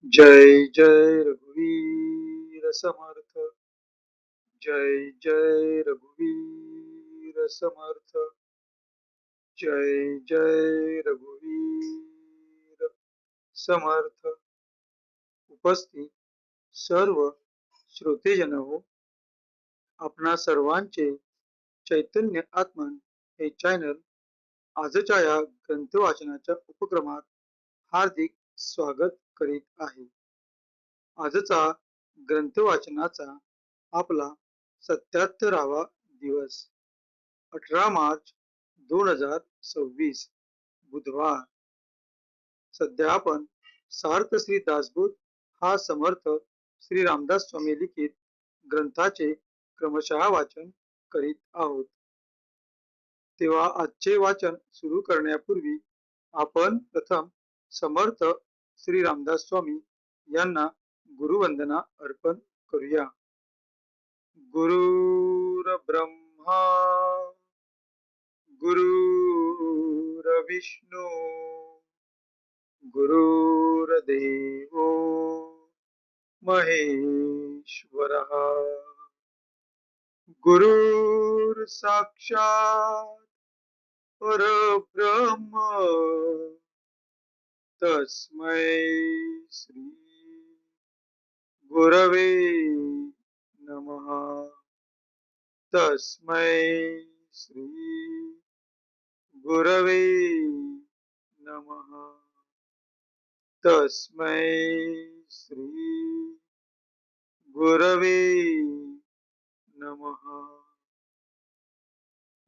जय जय रघुवीर समर्थ। जय जय रघुवीर समर्थ। जय जय रघुवीर समर्थ। उपस्थित सर्व श्रोतेजन हो, आपणा सर्वांचे चैतन्य आत्मन हे चॅनल आजच्या या ग्रंथ वाचनाच्या उपक्रमात हार्दिक स्वागत करीत आहे। आजचा ग्रंथ वाचनाचा आपला 77वा दिवस, 18 मार्च 2026 बुधवार। सध्या आपण सार्थ श्री दासबोध हा समर्थ श्री रामदास स्वामी लिखित ग्रंथाचे क्रमशः वाचन करीत आहोत। तेव्हा आजचे वाचन सुरू करण्यापूर्वी आपण प्रथम समर्थ श्री रामदास स्वामी यांना गुरुवंदना अर्पण करूया। गुरुर ब्रह्मा गुरुर्विष्णू गुरुर्देवो महेश्वरः गुरुर साक्षात परब्रह्म तस्मै श्री गुरवे नमः। तस्मै श्री गुरवे नमः। तस्मै श्री गुरवे नमः।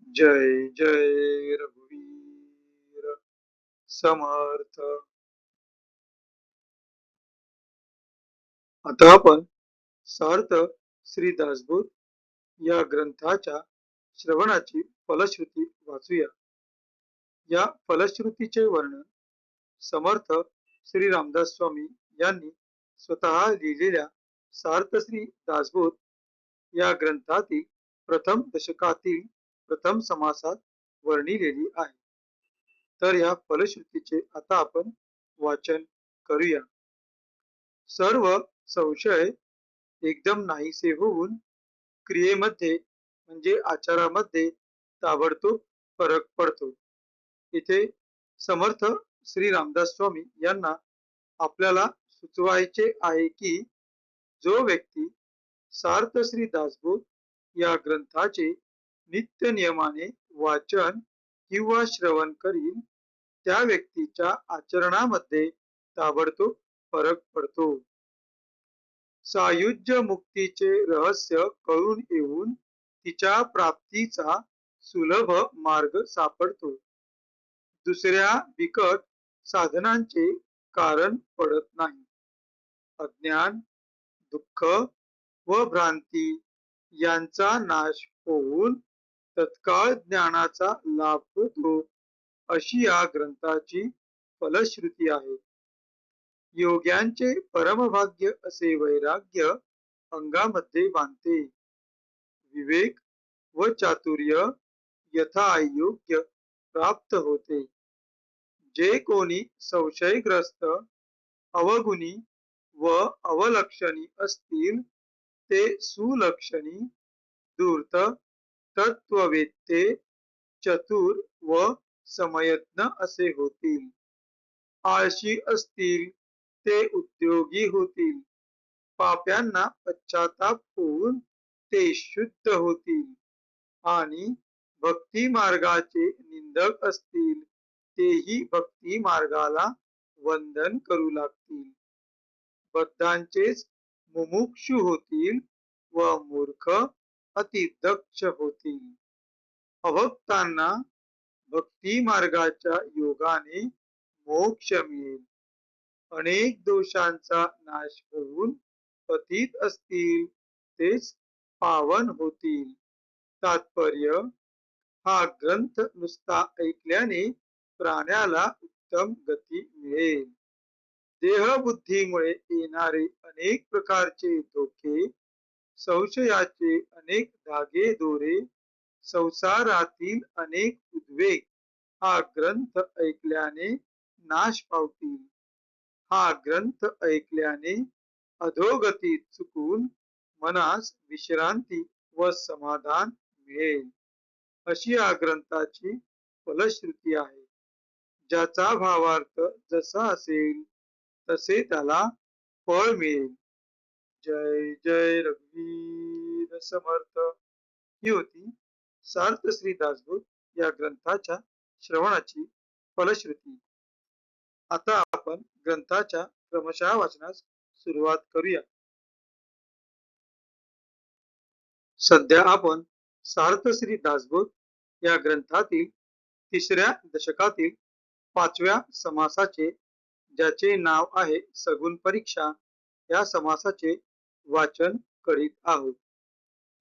जय जय रघुवीर समर्थ। आता आपण सार्थ श्री दासबोध या ग्रंथाच्या श्रवणाची फलश्रुती वाचूया। या फलश्रुतीचे वर्णन समर्थ श्री रामदास स्वामी यांनी स्वतः लिहिलेल्या सार्थ श्री दासबोध या ग्रंथातील प्रथम दशकातील प्रथम समासात वर्णिलेली आहे। तर या फलश्रुतीचे आता आपण वाचन करूया। सर्व संशय एकदम नाहीसे होऊन क्रियेमध्ये म्हणजे आचारामध्ये ताबडतोब फरक पडतो। इथे समर्थ श्री रामदास स्वामी यांना आपल्याला सुचवायचे आहे की जो व्यक्ती सार्थ श्री दासबोध या ग्रंथाचे नित्य नियमाने वाचन किंवा श्रवण करील त्या व्यक्तीच्या आचरणामध्ये ताबडतोब फरक पडतो। सायुज्य मुक्तीचे रहस्य कळून येऊन तिच्या प्राप्तीचा सुलभ मार्ग सापडतो। दुसऱ्या बिकट साधनांचे कारण पडत नाही। अज्ञान, दुःख व भ्रांती यांचा नाश होऊन तत्काळ ज्ञानाचा लाभ होतो, अशी या ग्रंथाची फलश्रुती आहे। योग्यांचे परमभाग्य असे वैराग्य अंगामध्ये बांधते। विवेक व चातुर्य यथायोग्य प्राप्त होते। जे कोणी संशयग्रस्त, अवगुणी व अवलक्षणी असतील ते सुलक्षणी, धूर्त, तत्ववेत्ते, चतुर व समयज्ञ असे होतील। आळशी असतील ते उद्योगी होतील। पाप्यांना पश्चाताप होऊन ते शुद्ध होतील आणि भक्ती मार्गाचे निंदक असतील तेही भक्ती मार्गाला वंदन करू लागतील। बद्धांचेच मुमुक्षु होतील व मूर्ख अतिदक्ष होतील। अभक्तांना भक्ती मार्गाच्या योगाने मोक्ष मिळेल। अनेक दोषांचा नाश होऊन पतित असतील तेच पावन होतील। तात्पर्य, हा ग्रंथ नुसता ऐकल्याने प्राण्याला उत्तम गती मिळेल। देहबुद्धीमुळे येणारे अनेक प्रकारचे धोके, संशयाचे अनेक धागे दोरे, संसारातील अनेक उद्वेग हा ग्रंथ ऐकल्याने नाश पावतील। हा ग्रंथ ऐकल्याने अधोगती चुकून मनास विश्रांती व समाधान मिळेल, अशी या ग्रंथाची फलश्रुती आहे. ज्याचा भावार्थ जसा असेल तसे त्याला फळ मिळेल. जय जय रघुवीर समर्थ. ही होती सार्थ श्री दासबोध या ग्रंथाच्या श्रवणाची फलश्रुती. आता आपण ग्रंथाच्या क्रमशः वाचनास सुरुवात करूया. सध्या आपण सार्थ श्री दासबोध या ग्रंथातील तिसऱ्या दशकातील 5व्या समासाचे, ज्याचे नाव आहे सगुण परीक्षा, या समासाचे वाचन करीत आहोत.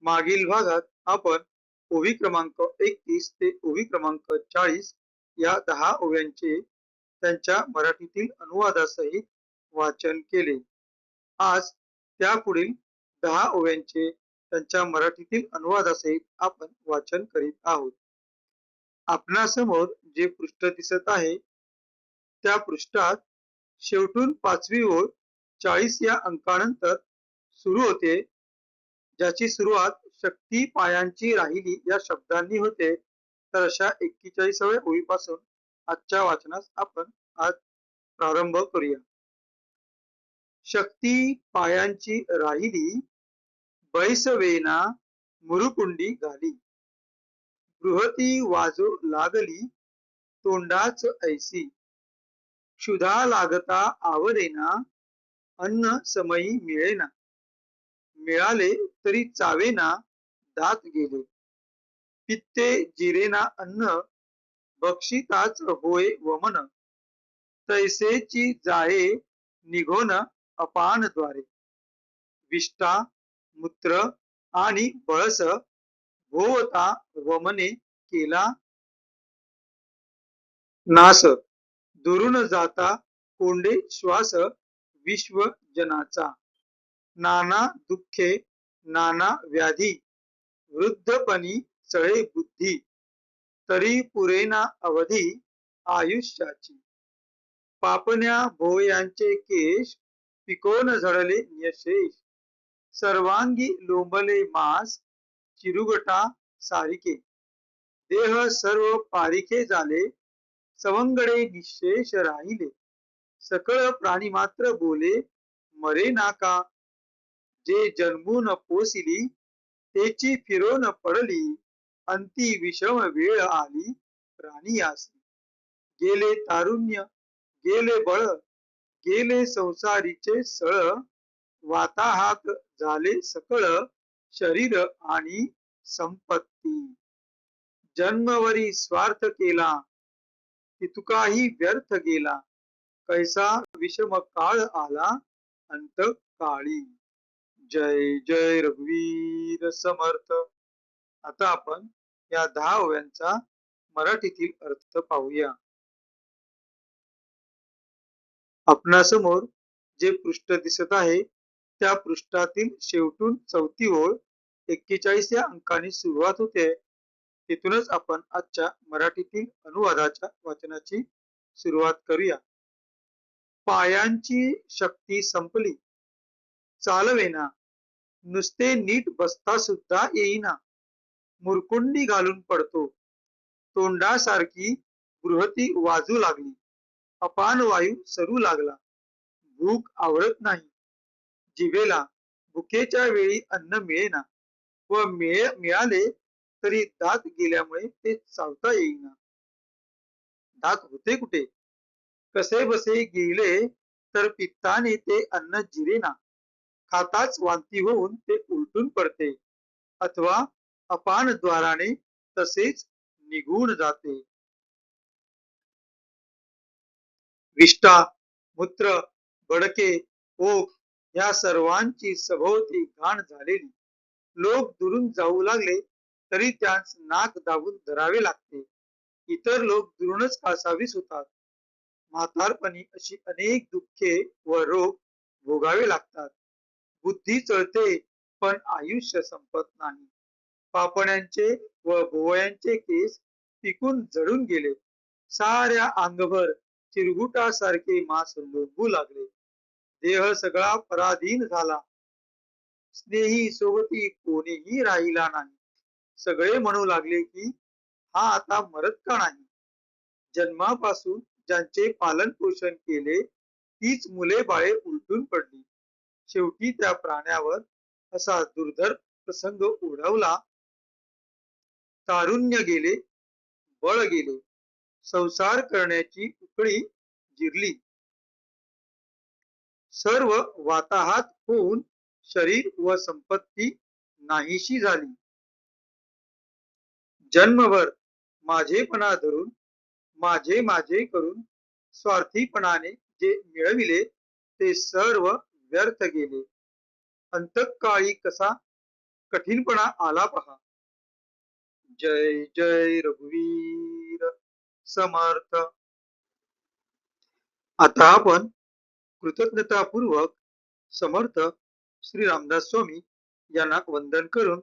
मागील भागात आपण ओवी क्रमांक 31 ते ओवी क्रमांक 40 या 10 ओव्यांचे त्यांच्या मराठीतील अनुवादासहित वाचन केले. आज त्यापुढील 10 ओव्यांचे त्यांच्या मराठीतील अनुवादासहित आपण वाचन करीत आहोत. आपणासमोर जे पृष्ठ दिसत आहे त्या पृष्ठात शेवटून 5वी ओळ 40 या अंकानंतर सुरू होते, ज्याची सुरुवात शक्ती पायांची राहिली या शब्दांनी होते. तर अशा 41व्या ओळीपासून आजच्या वाचनास आपण आज प्रारंभ करूया. शक्ती पायांची राहिली, बैसवेना मुरुकुंडी घाली, बृहती वाजो लागली तोंडाच ऐसी, क्षुधा लागता आवरेना अन्न समयी मिळेना, मिळाले तरी चावेना दात गेले, पित्ते जिरेना अन्न बक्षिताच होय वमन, तैसेची जाये निघोन अपान द्वारे, विष्टा मूत्र आणि बळस भोवता वमने केला नास, दुरून जाता कोंडे श्वास विश्व जनाचा, नाना दुःखे नाना व्याधी वृद्धपणी चळे बुद्धी, तरी पुरेना अवधी आयुष्याची, पापण्या भोयांचे केश पिकोन झडले नियशेष, सर्वांगी लोंबले मास चिरुगटा सारिके, देह सर्व पारिखे झाले सवंगडे निशेष राहिले, सकळ प्राणी मात्र बोले मरे नाका, जे जन्मून पोसिली तेची फिरोन पडली, अंती विषम वेळ आली प्राणी यासी, गेले तारुण्य गेले बळ गेले संसारीचे सळ, वाताहात झाले सकळ शरीर आणि संपत्ती, जन्मवरी स्वार्थ केला तितुकाही व्यर्थ गेला, कैसा विषम काळ आला अंत काळी. जय जय रघुवीर समर्थ. आता आपण या 10 ओव्यांचा मराठीतील अर्थ पाहूया. आपणासमोर जे पृष्ठ दिसत आहे त्या पृष्ठातील शेवटून 4थी ओळ 41 या अंकाने सुरुवात होते. तिथूनच आपण आजच्या मराठीतील अनुवादाच्या वाचनाची सुरुवात करूया. पायांची शक्ती संपली, चालवेना, नुसते नीट बसता सुद्धा येईना, मुरकुंडी घालून पडतो, तोंडासारखी बृहती वाजू लागली, अपान वायू सरू लागला, भूक आवरत नाही, जिभेला भुकेच्या वेळी अन्न मिळेना व मिळाले तरी दात गेल्यामुळे ते चावता येईना. दात होते कुठे? कसे बसे गेले तर पित्ताने ते अन्न जिरेना, खाताच वांती होऊन ते उलटून पडते अथवा अपान द्वाराने तसेच निघून जाते. विष्ठा मूत्र बडके ओक या सर्वांची सभोवती घाण झालेली, लोक दुरून जाऊ लागले तरी त्यास नाक दाबून धरावे लागते, इतर लोक दुरूनच कासावीस होतात, म्हातारपणी अशी अनेक दुःखे व रोग भोगावे लागतात, बुद्धी चळते पण आयुष्य संपत नाही, पापण्यांचे व भोवयांचे केस पिकून जळून गेले, साऱ्या अंगभर चिरगुटासारखे मांस लोंबू लागले. देह सगळा पराधीन झाला. स्नेही सोबती कोणीही राहिला नाही. सगळे म्हणू लागले की हा आता मरत का नाही. जन्मापासून ज्यांचे पालन पोषण केले तीच मुले बाळे उलटून पडली. शेवटी त्या प्राण्यावर असा दुर्धर प्रसंग ओढवला. तारुण्य गेले, बळ गेले, संसार करण्याची उकळी जिरली. सर्व वाताहात होऊन शरीर व संपत्ती नाहीशी झाली. जन्मभर माझेपणा धरून माझे माझे करून स्वार्थीपणाने जे मिळविले ते सर्व व्यर्थ गेले. अंतकाळी कसा कठीणपणा आला पहा. जय जय रघुवीर समर्थ. आता आपण कृतज्ञतापूर्वक समर्थ श्री रामदास स्वामी यांना वंदन करून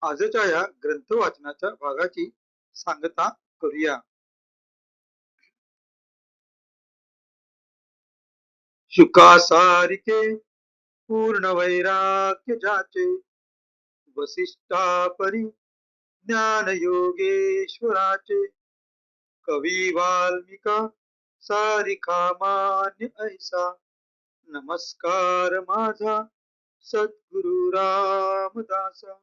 आजच्या या ग्रंथ वाचनाच्या भागाची सांगता करूया. शुकासारिके पूर्ण वैराग्य जाचे वसिष्ठा परी ज्ञान योगेश्वराचे कवी वाल्मिका सारिखा मान्य ऐसा नमस्कार माझा सद्गुरु रामदासा.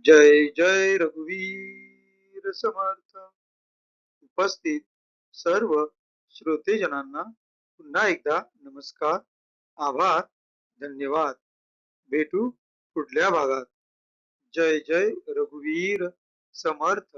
जय जय रघुवीर समर्थ. उपस्थित सर्व श्रोतेजनांना पुन्हा एकदा नमस्कार, आभार, धन्यवाद. भेटू पुढल्या भागात. जय जय रघुवीर समर्थ.